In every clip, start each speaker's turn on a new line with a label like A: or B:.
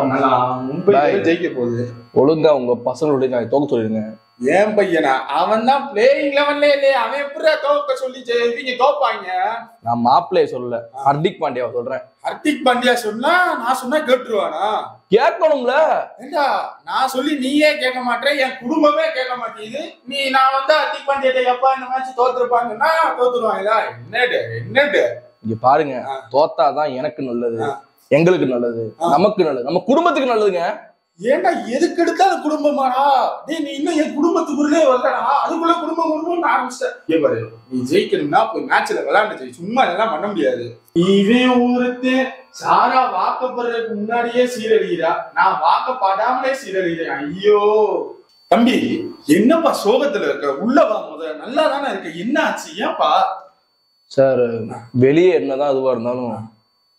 A: பண்ணலாம். மும்பை ஜெயிக்க போகுது.
B: ஒழுங்கா உங்க பசங்களுடைய நான் தோக்க சொல்லிடுங்க.
A: ஏன் பையனா? அவன் தான் பிளேயிங் லெவன்ல இல்லையே, அவன் எப்படியா தோக்க சொல்லி இவங்க தோப்பாங்க?
B: நான் மாப்பிள்ளைய சொல்லல, ஹர்திக் பாண்டியாவை சொல்றேன்.
A: ஹர்திக் பாண்டியா சொன்னா நான் சொன்னா கேட்டுருவானா?
B: கேட்கணும்ல.
A: ஏண்டா நான் சொல்லி நீயே கேட்க மாட்டேன், என் குடும்பமே கேட்க மாட்டேங்குது. நான் வந்து ஹர்திக் பாண்டியா எப்பா இந்த மேட்ச் தோத்துருப்பாங்கன்னா தோத்துருவாங்களா? என்னடு
B: இங்க பாருங்க, தோத்தாதான் எனக்கு நல்லது, எங்களுக்கு நல்லது, நமக்கு நல்லது, நம்ம குடும்பத்துக்கு நல்லதுங்க.
A: ஏண்டா எதுக்கு எடுத்தாலும் குடும்பமாடா? நீ இன்னும் என் குடும்பத்துக்குள்ளே வரலடா, அதுக்குள்ள குடும்பம் ஆரம்பிச்சிட்ட. பாரு, நீ ஜெயிக்கணும்னா போய் மேட்ச்ல விளையாண்டு ஜெயி, சும்மா எல்லாம் பண்ண முடியாது. இவன் ஊருக்கு சாரா வாக்கப்படுறதுக்கு முன்னாடியே சீரழிகிறா, நான் வாக்கப்படாமலே சீரழிகிறேன். ஐயோ தம்பி, என்னப்பா சோகத்துல இருக்க? உள்ளவா முத நல்லா தானே இருக்க, என்ன ஆச்சு? ஏன்பா?
B: சார் வெளியே என்னதான் அதுவா இருந்தாலும்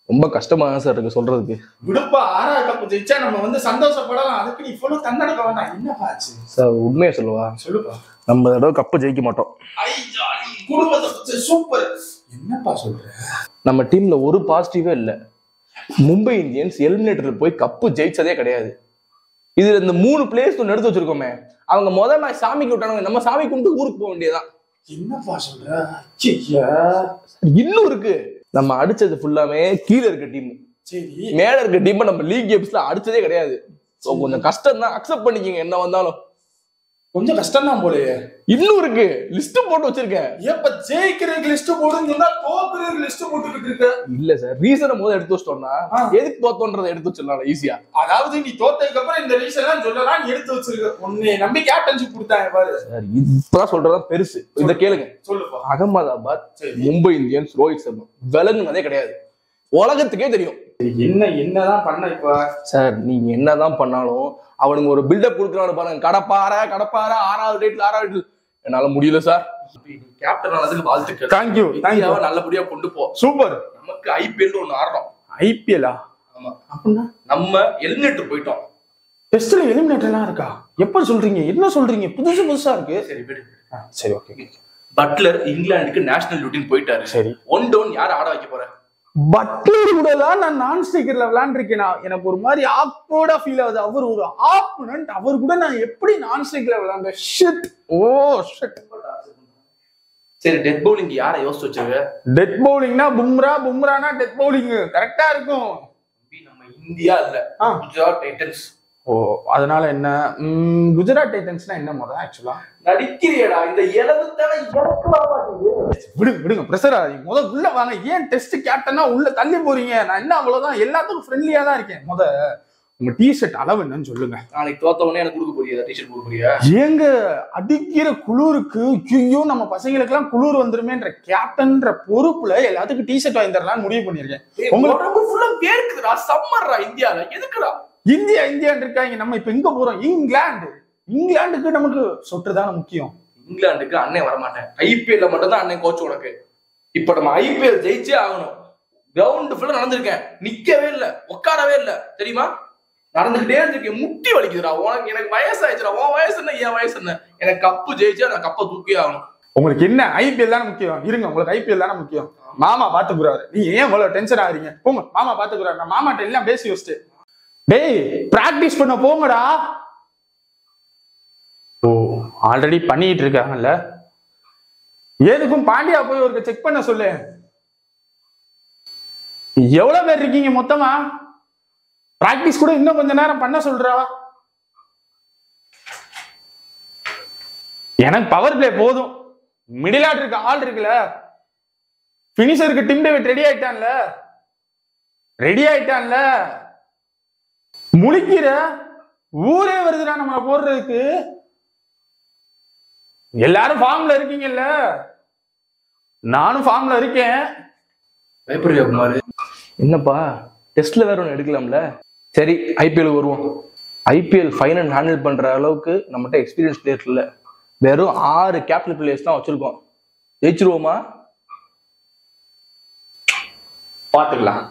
B: ரொம்ப கஷ்டமா சார் இருக்கு சொல்றதுக்கு.
A: விடுப்பா, 6வது கப் ஜெயிச்சா நம்ம வந்து சந்தோஷப்படலாம், அதுக்கு நீ இவ்வளவு தன்னடக்க வேண்டாம். என்னப்பா ஆச்சு
B: சார்? உண்மையை சொல்லுவா,
A: சொல்லுப்பா.
B: நம்ம தடவை கப்பு ஜெயிக்க மாட்டோம்.
A: சூப்பர். என்னப்பா சொல்ற?
B: நம்ம டீம்ல ஒரு பாசிட்டிவே இல்ல. மும்பை இந்தியன்ஸ் எலிமினேட்டர் போய் கப்பு ஜெயிச்சதே கிடையாது. இதுல இந்த 3 பிளேயர்ஸ் எடுத்து வச்சிருக்கோமே, அவங்க முதல் மேட்ச் சாமிக்கு விட்டானுங்க, நம்ம சாமி கும்பிட்டு ஊருக்கு போக வேண்டியதான்.
A: என்னப்பா சொல்ற?
B: இன்னும் இருக்கு, நம்ம அடிச்சது ஃபுல்லாமே கீழே இருக்க டீம்.
A: சரி,
B: மேல இருக்க டீம் நம்ம லீக் கேம்ஸ்ல அடிச்சதே கிடையாது. கொஞ்சம் கஷ்டம் தான், அக்செப்ட் பண்ணிக்கங்க. என்ன வந்தாலும்
A: கொஞ்சம் கஷ்டம் தான் போலயே.
B: இன்னும் இருக்கு, லிஸ்ட் போட்டு வச்சிருக்கேன்.
A: எப்ப ஜெயிக்கிறதுக்கு லிஸ்ட் போடுன்னு சொன்னா தோக்குறதுக்கு லிஸ்ட் போட்டுக்கிட்டு இருக்க?
B: இல்ல சார், ரீசனை முதல்ல எடுத்து வச்சிட்டோம்னா எதுக்கு தோத்தோன்றதை எடுத்து வச்சிடலாம் ஈஸியா.
A: அதாவது நீ தோத்ததுக்கு அப்புறம் இந்த ரீசன் எல்லாம் சொல்லலாம், நீ எடுத்து வச்சிருக்க. உன்னை நம்பி கேப்டன்ஷிப் கொடுத்தாங்க பாரு.
B: சார் இப்பதான் சொல்றதா பெருசு, இத கேளுங்க.
A: சொல்லுப்பா.
B: அகமதாபாத் மும்பை இந்தியன்ஸ் ரோஹித் சர்மா விலங்குனதே கிடையாது, உலகத்துக்கே தெரியும்.
A: என்னதான் பண்ண இப்ப?
B: சார் நீங்க என்னதான் பண்ணாலும் அவனுங்க ஒரு பில்டப் கொடுக்குறான்னு பாருங்க. கடப்பார 6வது ரேட்ல என்னால முடியல சார். கேப்டன் ஆனதுக்கு வாழ்த்துக்கள்.
A: தேங்க்யூ.
B: நல்லபடியா கொண்டு போ.
A: சூப்பர்.
B: நமக்கு ஐபிஎல் ஒண்ணு ஆடுறோம்.
A: ஐபிஎல்லா?
B: ஆமா. அப்படின்னா நம்ம எலிமினேட்டர் போயிட்டோம்.
A: டெஸ்ட்ல எலிமினேட்டர் எல்லாம் இருக்கா? எப்ப சொல்றீங்க? என்ன சொல்றீங்க? புதுசா இருக்கு.
B: சரி விடு.
A: சரி ஓகே.
B: பட்லர் இங்கிலாந்துக்கு நேஷனல் டியூட்டின்னு போயிட்டாரு.
A: சரி,
B: 1 டவுன் யார் ஆட வைக்க போற?
A: பட்லர் கூட தான் நான் நான் ஸ்ட்ரைக்கர்ல விளையாண்டுருக்கேன். எனக்கு ஒரு மாதிரி ஆக்வர்டா ஃபீல் ஆகுது. அவர் ஒரு ஆப்போனன்ட், அவர் கூட நான் எப்படி நான் ஸ்ட்ரைக்கர்ல விளையாண்டேன்? ஷிட். Oh shit.
B: சரி, டெத் பவுலிங் யாரை யோசிச்சு வச்சிருக்க?
A: டெத் பவுலிங்னா பும்ரானா டெத் பவுலிங் கரெக்டா இருக்கும்.
B: நம்ம இந்தியா இல்ல, குஜராத் டைட்டன்ஸ்.
A: ஓ, அதனால என்ன? குஜராத் டைட்டன்ஸ்னா என்ன முறை? ஆக்சுவலா
B: நடிக்கிறியடா, இந்த
A: விடுங்க பிரஷர் ஆகாதீங்க. உள்ள வாங்க. ஏன் டெஸ்ட் கேப்டனா உள்ள தள்ளி போறீங்க? நான் என்ன அவ்வளவுதான், எல்லாத்துக்கும் ஃப்ரெண்ட்லியா தான் இருக்கேன். உங்க டிஷர்ட் அளவு என்னன்னு சொல்லுங்க.
B: நாளைக்கு தோத்த உடனே எனக்கு கொடுக்க போறியா? டிஷர்ட் கொடுக்க போறியா?
A: ஏங்க அடிக்கிற குளிருக்கு ஐயோ நம்ம பசங்களுக்கு எல்லாம் குளிர் வந்துருமேன்ற கேப்டன்ற பொறுப்புல எல்லாத்துக்கும் டிஷர்ட் வாங்கி தரலாம்னு முடிவு பண்ணிருக்கேன்.
B: உங்களுக்கு ஃபுல்லா பேருக்குதுடா, சம்மர்ரா இந்தியால. எதுக்குடா
A: இந்தியான்னு இருக்காங்க? நம்ம இப்ப எங்க போறோம்? இங்கிலாந்துக்கு நமக்கு சொட்டுதான முக்கியம்.
B: இங்கிலாந்துக்கு அண்ணன் வரமாட்டேன். ஐபிஎல்ல மட்டும் தான் அண்ணன் கோச் உனக்கு. இப்ப நம்ம ஐபிஎல் ஜெயிச்சே ஆகணும். கிரவுண்ட் ஃபுல்லா நடந்திருக்கேன், நிக்கவே இல்ல, உட்காரவே இல்ல, தெரியுமா? நடந்துகிட்டே இருந்திருக்கேன், முட்டி வலிக்குதுடா. உனக்கு எனக்கு வயசாயிடுச்சுடா. உன் வயசு என்ன, என் வயசு என்ன? எனக்கு கப்பு ஜெயிச்சா நான் கப்பை தூக்கியே ஆகணும். உங்களுக்கு என்ன ஐபிஎல் தானே முக்கியம்? இருங்க, உங்களுக்கு ஐபிஎல் தானே முக்கியம். மாமா பாத்துக்குறாரு. நீ ஏன் இவ்வளவு டென்ஷன் ஆகுறீங்க? போங்க, மாமா பாத்துக்குறாரு. நான் மாமாட்ட எல்லாம் பேசி வச்சுட்டு. டேய், பிராக்டிஸ் பண்ண போங்கடா. ஓ, ஆல்ரெடி பண்ணிட்டு இருக்காங்கல்ல. எதுக்கும் பாண்டியா போய் ஒரு செக் பண்ண சொல்லு. எவ்வளவு பேர் இருக்கீங்க மொத்தமா? பிராக்டிஸ் கூட இன்னும் கொஞ்ச நேரம் பண்ண சொல்றா. எனக்கு பவர் பிளே போதும். மிடில் ஆர்டருக்கு ஆள் இருக்குல்ல. பினிஷருக்கு டிம் டேவிட் ரெடி ஆயிட்டான்ல. முழிக்கிற ஊரே வருதுடா நம்மள போடுறதுக்கு. எல்லாரும் ஃபார்ம்ல இருக்கீங்கல்ல, நானும் ஃபார்ம்ல இருக்கேன். பயப்படுறியா குமார்? என்னப்பா, டெஸ்ட்ல வேற ஒன்று எடுக்கலாம்ல? சரி, ஐபிஎல் வருவோம். ஐபிஎல் ஃபைனல் ஹேண்டில் பண்ற அளவுக்கு நம்மகிட்ட எக்ஸ்பீரியன்ஸ் பிளேயர்ஸ் இல்ல. வெறும் 6 கேப்டன் பிளேயர்ஸ் தான் வச்சிருக்கோம். ஜெயிச்சிருவோமா?
A: பாத்துக்கலாம்.